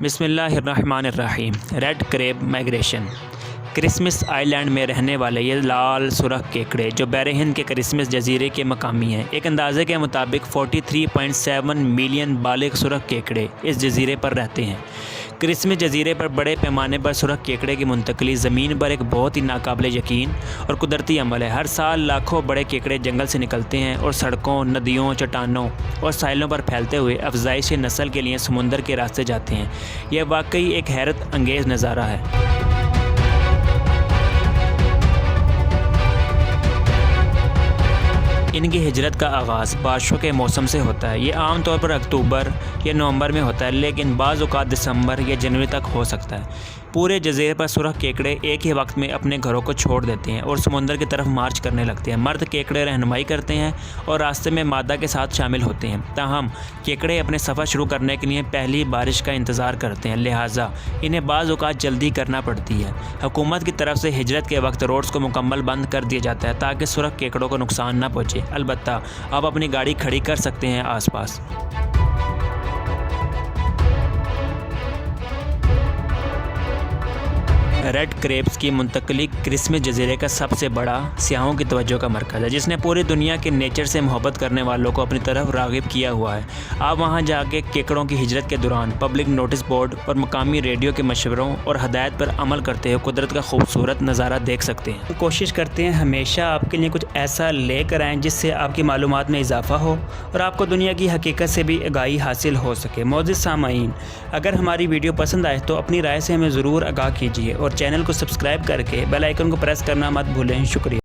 बिस्मिल्लाहिर्रहमानिर्रहीम। Red crab migration. Christmas Island में रहने वाले ये लाल सुरख केकड़े जो बहर-ए-हिंद के क्रिसमस जजीरे के मकामी हैं। एक अंदाजे के मुताबिक 43.7 मिलियन बालिग सुरख केकड़े इस जजीरे पर रहते हैं। क्रिसमस जजीरे पर बड़े पैमाने पर सुरख केकड़े की मुंतकली ज़मीन पर एक बहुत ही नाकाबिले यकीन और कुदरती अमल है। हर साल लाखों बड़े केकड़े जंगल से निकलते हैं और सड़कों, नदियों, चट्टानों और साहिलों पर फैलते हुए अफजाइश नस्ल के लिए समुंदर के रास्ते जाते हैं। यह वाकई एक हैरत अंगेज़ नज़ारा है। इनकी हिजरत का आगाज़ बारिशों के मौसम से होता है। ये आम तौर पर अक्टूबर या नवंबर में होता है, लेकिन बाज़ औक़ात दिसंबर या जनवरी तक हो सकता है। पूरे जज़ीरे पर सुरख केकड़े एक ही वक्त में अपने घरों को छोड़ देते हैं और समुंदर की तरफ मार्च करने लगते हैं। मर्द केकड़े रहनुमाई करते हैं और रास्ते में मादा के साथ शामिल होते हैं। ताहम केकड़े अपने सफ़र शुरू करने के लिए पहली बारिश का इंतज़ार करते हैं, लिहाजा इन्हें बाज़ औक़ात जल्दी करना पड़ती है। हुकूमत की तरफ से हिजरत के वक्त रोड्स को मुकम्मल बंद कर दिया जाता है ताकि सुरख केकड़ों को नुकसान न पहुँचे। अलबत्ता आप अपनी गाड़ी खड़ी कर सकते हैं आसपास। रेड क्रेब्स की मुंतकली क्रिसमस जजीरे का सबसे बड़ा सियाहों की तवज्जो का मरकज़ है, जिसने पूरी दुनिया के नेचर से मोहब्बत करने वालों को अपनी तरफ राग़िब किया हुआ है। आप वहां जाके केकड़ों की हिजरत के दौरान पब्लिक नोटिस बोर्ड और मकामी रेडियो के मशवरों और हदायत पर अमल करते हुए कुदरत का खूबसूरत नज़ारा देख सकते हैं। कोशिश करते हैं हमेशा आपके लिए कुछ ऐसा लेकर आएँ जिससे आपकी मालूमात में इजाफ़ा हो और आपको दुनिया की हकीकत से भी आगाही हासिल हो सके। मोअज़्ज़िज़ सामाईन, अगर हमारी वीडियो पसंद आए तो अपनी राय से हमें ज़रूर आगाह कीजिए और चैनल को सब्सक्राइब करके बेल आइकन को प्रेस करना मत भूलें। शुक्रिया।